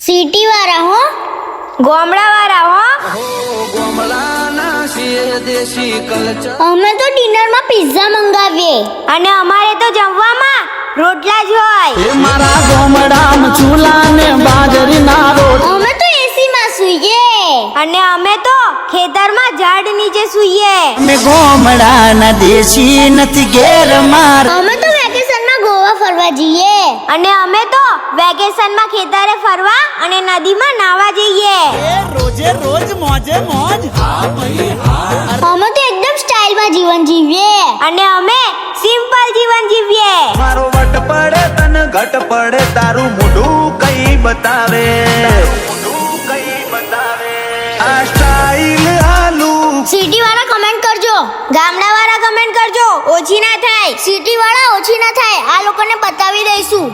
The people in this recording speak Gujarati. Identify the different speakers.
Speaker 1: સિટી વાળા હો,
Speaker 2: ગામડા વાળા હો.
Speaker 1: અમે તો ડિનરમાં પિઝા મંગાવીએ
Speaker 2: અને અમારે તો જમવામાં રોટલા જ હોય.
Speaker 3: મારા ગોમડામાં ચૂલા ને બાજરીના રોટ.
Speaker 1: અમે તો એસીમાં સૂઈએ
Speaker 2: અને અમે તો ખેતરમાં ઝાડ નીચે સૂઈએ.
Speaker 3: અમે ગોમડાના દેશી નથી ઘેર માર.
Speaker 1: અમે તો વેકેશનમાં ગોવા ફરવા જઈએ
Speaker 2: અને અમે તો વેકેશનમાં ખેતરે ફરવા અને નદીમાં નાવા જઈએ.
Speaker 3: રોજે રોજ મોજે મોજ.
Speaker 1: અમે તો એકદમ સ્ટાઇલમાં જીવન જીવીએ
Speaker 2: અને અમે સિમ્પલ જીવન જીવીએ.
Speaker 4: મારો વટ પડે તને ઘટ પડે તારું મોઢું કઈ બતાવે આ સ્ટાઈલ આલુ.
Speaker 1: સિટી વાળા કમેન્ટ કરજો,
Speaker 2: ગામડા વાળા કમેન્ટ કરજો, ઓછી ના થાય.
Speaker 1: સિટી વાળા ઓછી ના થાય, આ લોકોને બતાવી દઈશું.